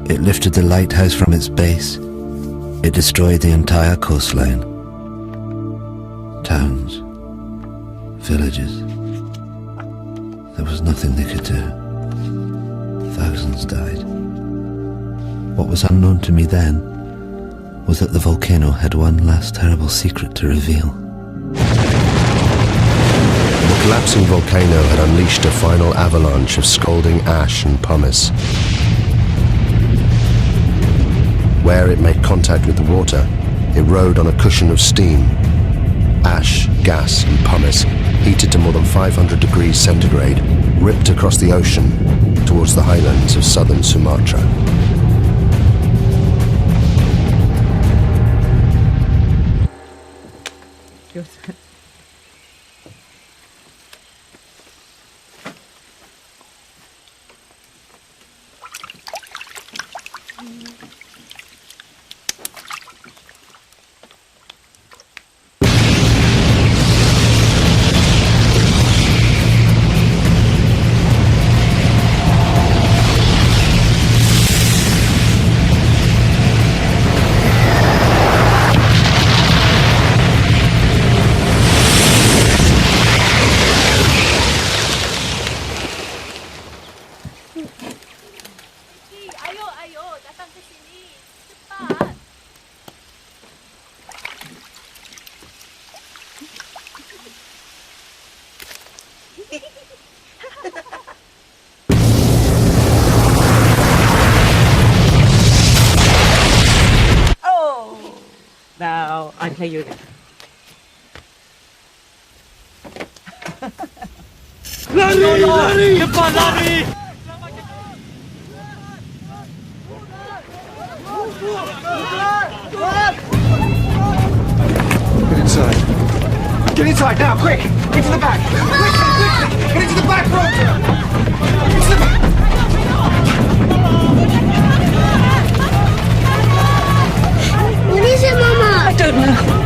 It lifted the lighthouse from its base. It destroyed the entire coastline. Towns, villages. There was nothing they could do. Thousands died. What was unknown to me then was that the volcano had one last terrible secret to reveal. The collapsing volcano had unleashed a final avalanche of scalding ash and pumice. Where it made contact with the water, it rode on a cushion of steam. Ash, gas and pumice, heated to more than 500 degrees centigrade, ripped across the ocean towards the highlands of southern Sumatra. kayo. Lari! Cepat lari! Get inside. Get inside now, quick! Into the back! Quickly, quickly! Get into the back, Roger! Into the back! What is it, Mama? I don't know.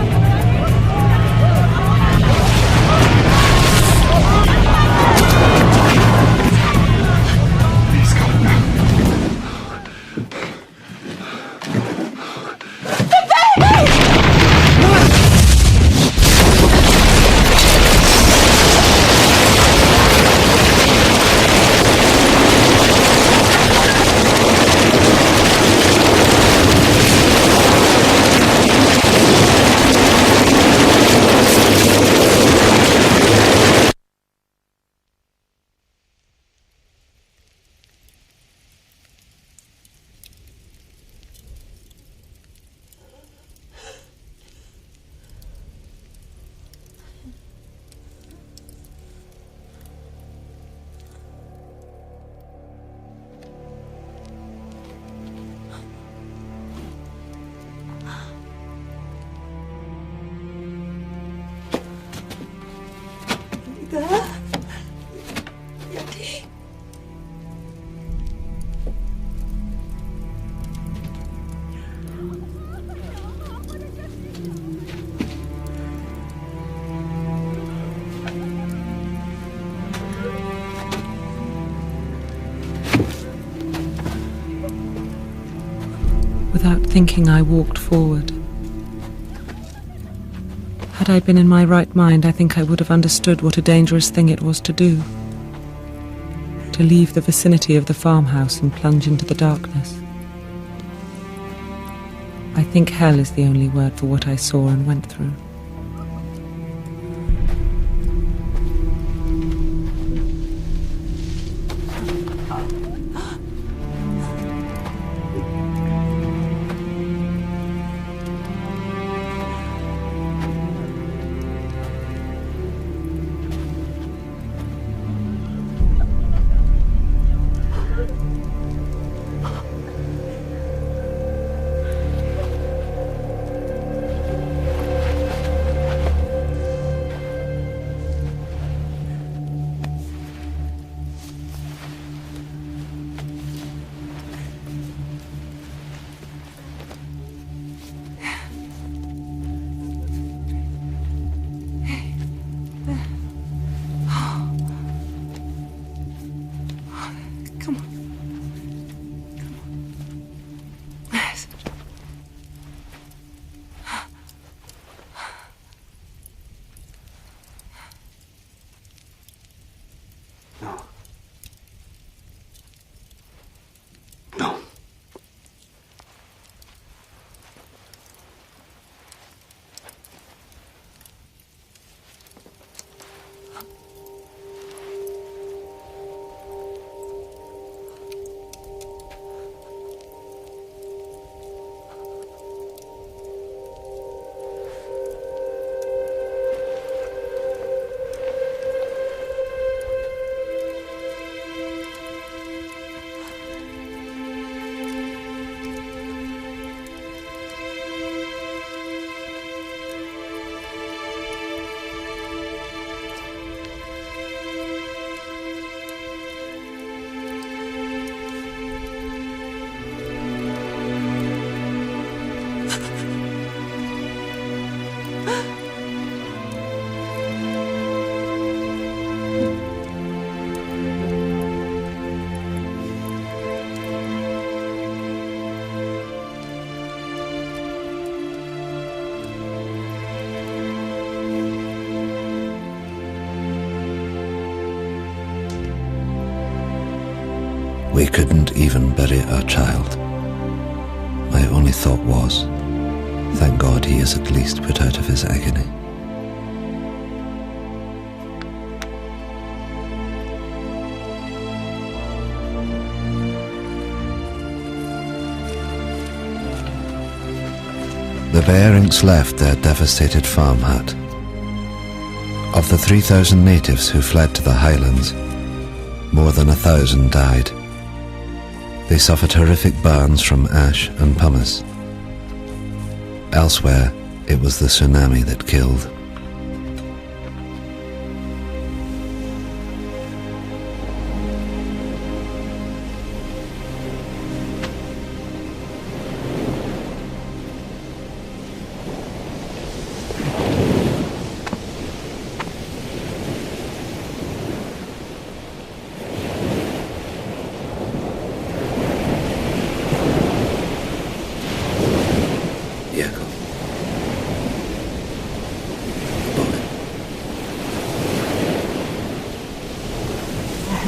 Without thinking, I walked forward. Had I been in my right mind, I think I would have understood what a dangerous thing it was to do. To leave the vicinity of the farmhouse and plunge into the darkness. I think hell is the only word for what I saw and went through. We couldn't even bury our child. My only thought was, thank God he is at least put out of his agony. The Barings left their devastated farm hut. Of the 3,000 natives who fled to the highlands, more than 1,000 died. They suffered horrific burns from ash and pumice. Elsewhere, it was the tsunami that killed.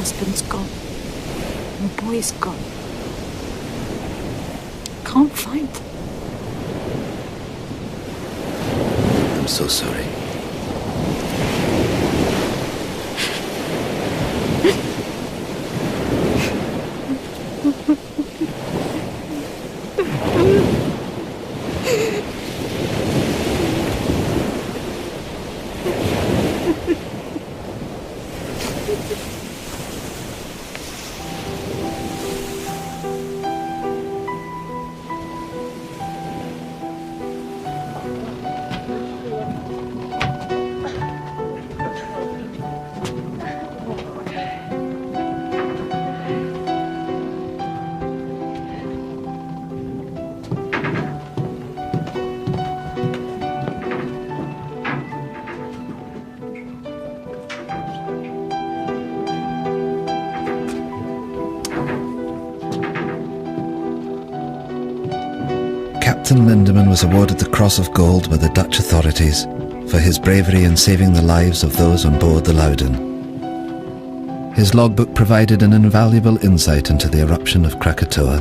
husband's gone. My boy's gone. Can't find them. I'm so sorry. Captain Lindeman was awarded the Cross of Gold by the Dutch authorities for his bravery in saving the lives of those on board the Loudon. His logbook provided an invaluable insight into the eruption of Krakatoa.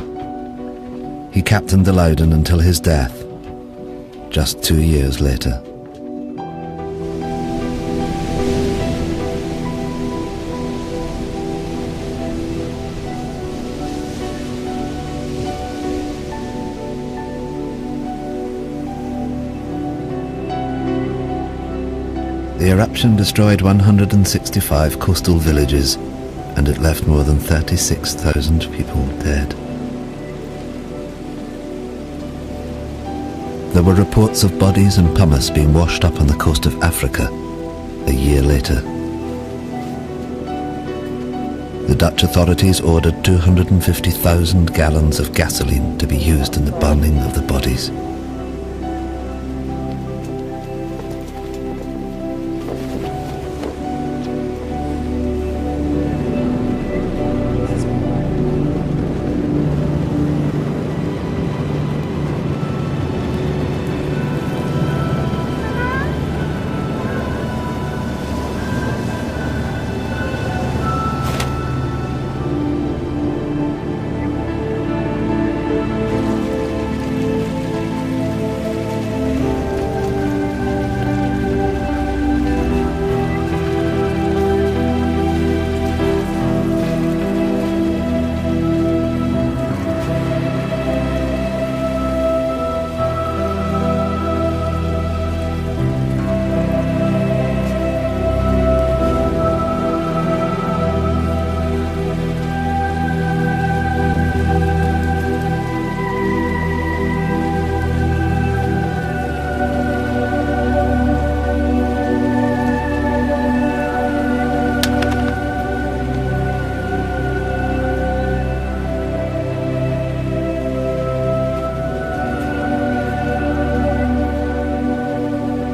He captained the Loudon until his death, just 2 years later. The eruption destroyed 165 coastal villages, and it left more than 36,000 people dead. There were reports of bodies and pumice being washed up on the coast of Africa a year later. The Dutch authorities ordered 250,000 gallons of gasoline to be used in the burning of the bodies.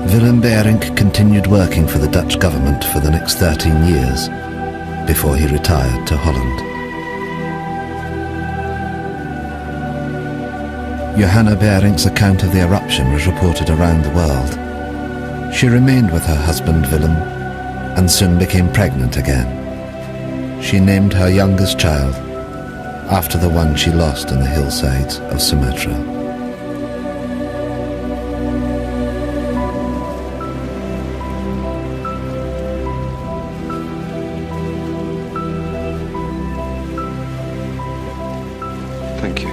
Willem Barink continued working for the Dutch government for the next 13 years before he retired to Holland. Johanna Barink's account of the eruption was reported around the world. She remained with her husband Willem and soon became pregnant again. She named her youngest child after the one she lost on the hillsides of Sumatra. Thank you.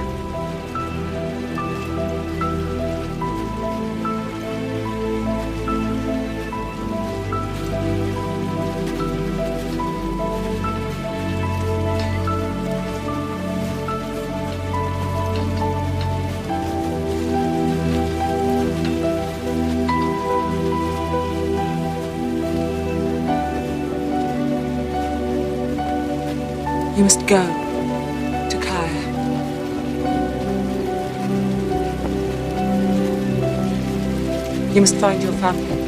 You must go to Kaya. You must find your family.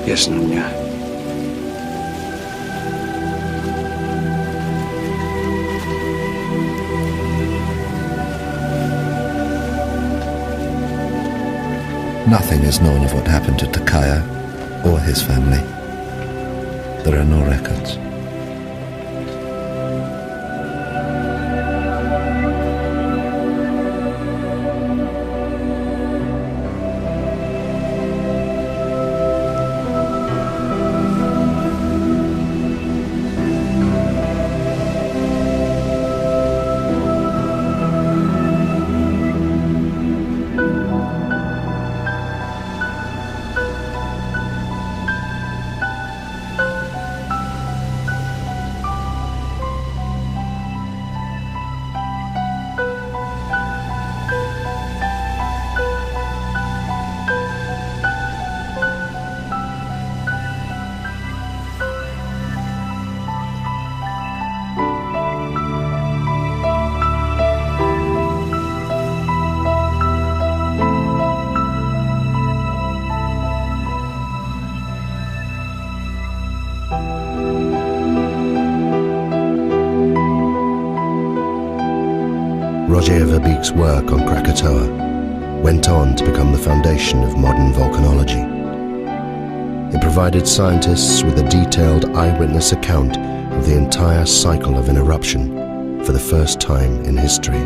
Yes, Nunya. Nothing is known of what happened to Takaya or his family. There are no records. Roger Verbeek's work on Krakatoa went on to become the foundation of modern volcanology. It provided scientists with a detailed eyewitness account of the entire cycle of an eruption for the first time in history.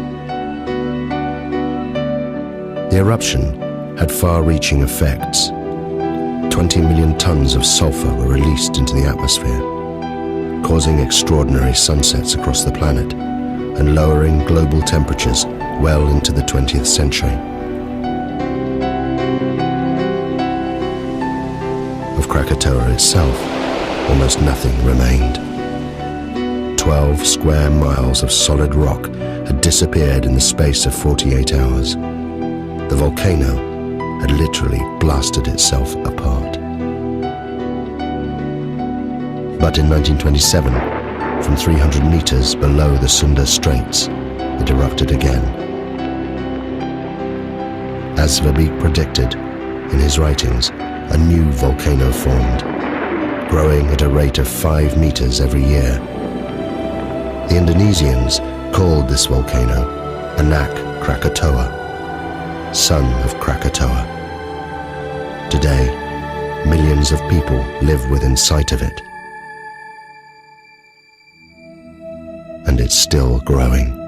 The eruption had far-reaching effects. 20 million tons of sulfur were released into the atmosphere, causing extraordinary sunsets across the planet and lowering global temperatures well into the 20th century. Of Krakatoa itself, almost nothing remained. 12 square miles of solid rock had disappeared in the space of 48 hours. The volcano had literally blasted itself apart. But in 1927, from 300 meters below the Sunda Straits, it erupted again. As Verbeek predicted in his writings, a new volcano formed, growing at a rate of 5 meters every year. The Indonesians called this volcano Anak Krakatoa, son of Krakatoa. Today, millions of people live within sight of it. And it's still growing.